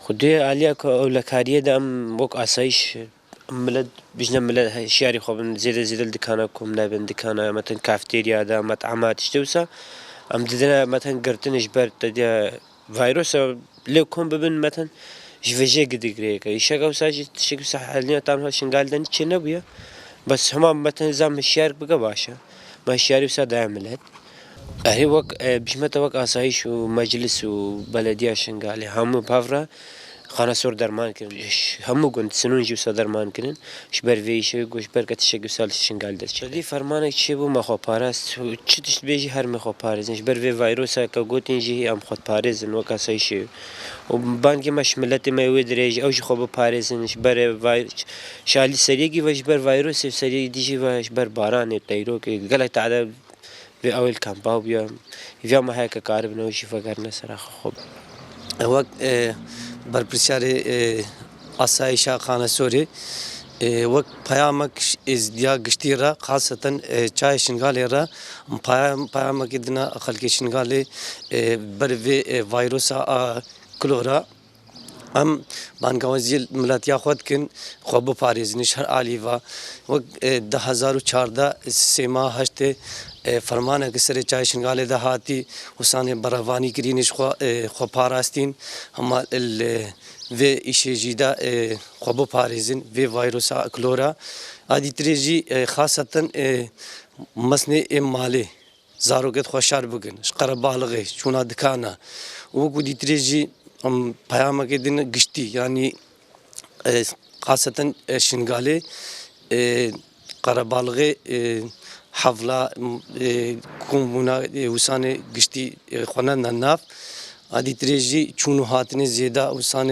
خودی علیه که اولکاریه دام وق آسایش ملت بجنب ملت شعری خوب زیاد دکانه کم نبند دکانه مثلا کافتریا دا مطعمات اشتوسا ام دیدن مثلا گرتنش برد تدیا فيروس لو كون ببن مثلا جفجي قديقريك يشقوا ساجي تشقوا صح حاليا تعمل شنقال دني تشنبيا بس هما مثلا زام الشارك بقى باشا ما الشاري وساد عملت هي وق بجمة وق آسايش ومجلس وبلدية شنقالي هم بافرا خانه سور درمان کردن همو گند سنون جوسا درمان کردن شبر ویشه گوش برکت شگو سال شنگال دست شدی فرمانه چی بو مخو پارست چی تشت بیجی هر مخو پارست شبر وی ویروس که گوتین جی ام خود پارستن و کاسایشه و بانگی مش ملت ما ودریج اوج خوب پارستن شبر ویروس شالی سریگی و شبر ویروس سریگی دیجی و شبر باران تیرو که غلط عدد في أول كامباو بيا ما هيك كارب نوشي فقرنا صراحة خوب وقت برپرسیاری آسایش خانه سوری وقت پیامک از دیا گشتی را خاصتا چای شنگالی را پیامک دنا خلق شنگالی بر ویروس کلورا هم بانگوازی ملتیا خود کن خوب پاریزنیش هر علی و وقت 2014 سیما هشت فرمانه که سر چای شنگاله ده هاتی حسان بروانی کرینش خو پاراستین اما و ایشه جیدا خوب پاریزن و ویروس کلورا آدی تریجی خاصتا مسنه ماله زاروگت خوشار بگن شقر بالغه چونا دکانا و کدی تریجی پیام که دین گشتی یعنی خاصتا شنگاله قربالغه حفله کومونا وسان گشتی خونن ناف عادی تریجی چونو هاتنی زیاده وسان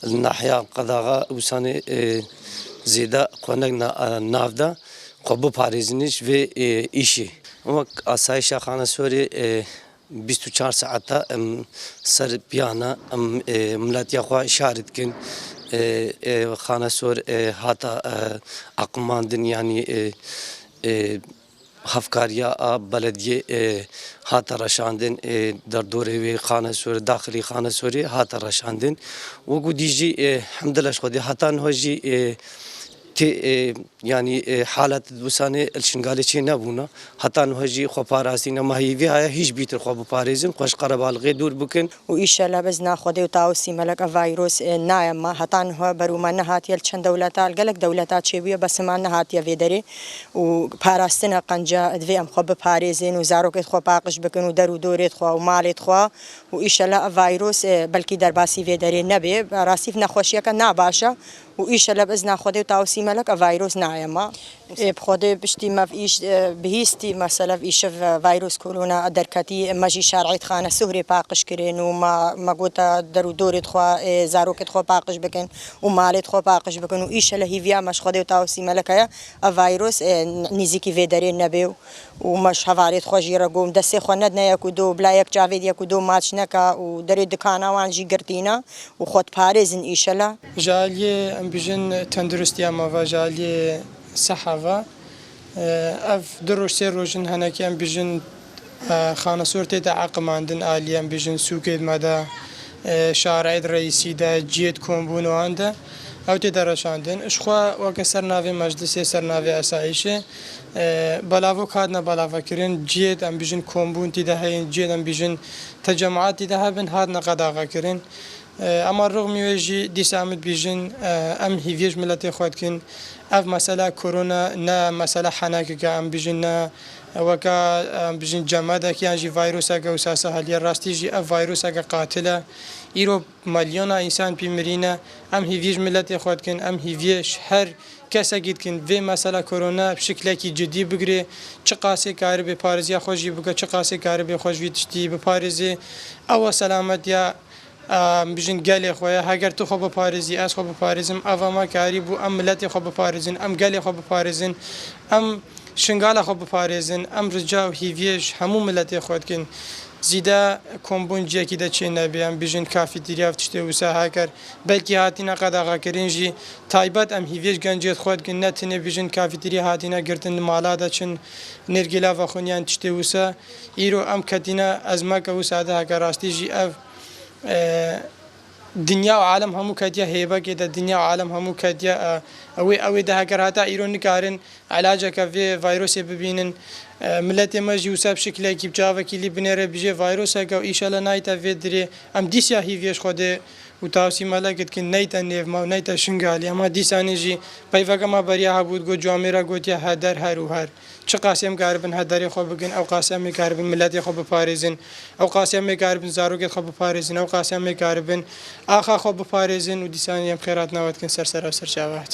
الناحیه قداغا وسان زیاده خونن ناف دا قبو پاریزنیش و ایشی اما آسایش خانه سوری 24 ساعته سر بیانا ملت یخوا اشارت کن خانه سور هاتا عقماندن یعنی هفکاریا بلدیه هاتا رشاندن در دوره و خانه سور داخلی خانه سوری هاتا رشاندن و گودیجی حمدلله خودی هاتا نهجی يعني حالة وسانة الشنغالي شيء نبونا حتى نهجي خباراسينا ما هي فيها هيج بيتر خب باريزن خوش قرب على دور بكن وإن شاء الله بزنا خدي وتاوسي ملك فيروس نايم ما حتى نهو بروما نهات يلشن دولتات قالك دولتات شبيه بس ما نهات يفيدري وباراستنا قنجا دفي أم خب باريزن وزاروك خو باقش بكن ودرو دوريت خو ومالت خو وإن شاء الله فيروس بلكي درباسي فيدري نبي راسيف نخوشيا كنا باشا وإن شاء الله بزنا خدي وتاوسي ملك فيروس نايم بخوده بشتي ما فيش بهيستي مثلا فيش فيروس كورونا دركتي ماجي شارعيت خانه سهري باقش كرين وما قوتا درو دورت خو زاروكت خو باقش بكن ومالت خو باقش بكن وايش له هيفيا مش خدي وتاوسي ملكايا فيروس نيزيكي فيدرين نبيو ومش هفاريت خو جيرا قوم دسي خو ندنا يكودو بلا يك جافيد يكودو ماتش نكا ودري دكانا وان جي قرتينا وخد باريزن ايش له جالي ام بيجن تندرستي اما جالي صحافة اف دروش سير روشن هناكيان بيجن خانة صورتي دا عقم عندن آليان بيجن سوكيد مادا شارع الرئيسي دا جيد كومبونو عنده او تدرش عندن اشخوا وكا سرناوي مجلسي سرناوي اسايشي بلاوو كادنا بلاوو كرين جيد ام بيجن كومبون تي دا هين جيد ام بيجن تجمعات تي دا هبن هادنا قداغا كرين اما رغم يجي دي سامد بيجن ام هيفيج ملتي خواتكن اف مسألة كورونا نا مسألة حناك ام بيجن نا وكا بيجن جمادا كيان جي فيروسا كوساسا هاليا راستي جي اف فيروسا قاتلة ايرو مليون انسان بيمرينا ام هيفيج ملتي خواتكن ام هيفيج هر کسی گید کن و مسئله کرونا بشکلی که جدی بگیره چه قاسی کاری به پارزی خوشی بگه چه قاسی کاری به خوشی تشتی به پارزی او سلامت یا بجن گلی خواه اگر تو خوب پارزی از خوب پارزم او ما کاری بو ام ملت خوب پارزن ام گلی خوب پارزن ام شنگال خوب پارزن ام رجاو هیویش همون ملت خود کن زیده کمبونجی که دچه نبیم بجن کافی دریافت شده و سه کر بلکه هاتینا قداغا کرنجی تایبت ام هیویش گنجیت خود کن نتنه بجن کافی دری هاتینا گرتن مالا دچن نرگلا و خونیان شده و سه ایرو ام کتینا از ما که و ساده هکر راستی جی اف دنیا و عالم هەموو کەدیە هێبەکێدا دنیا و عالم هەموو کەدیە ئەوەی داهەگەر هاتا ئیرۆ نکارن علاجەکە vê ڤایرۆسێ ببینن ملەتێ مەژی وسە بشکلێکی بچاوەکی لی بنێرە بژێ ڤایرۆسەکە و ئیشەلە نایتە vê dirê ئەم دیسیا هیڤێش خۆدێ و تاوسی مەلەکتکن نەیتە نێڤما و نەیتە شنگالی ئەمە دیسانێژی پەیڤەکەمە بەریا هەبووت گۆ جوامێرە گوتیە هەدەر هەر و هەر چ قاسێم کاربن هەدەرێ خۆ بگن ئەو قاسەمێ کاربن ملەتی خۆ بپارێزن ئەو قاسێمێ کاربن زارۆکێت خۆ بپارێزن ئەو قاسەمێ کاربن ئاخا خۆ بپارێزن و دیسانی ئەم خێرات ناوەتکن سەرسەر و سەرچاوات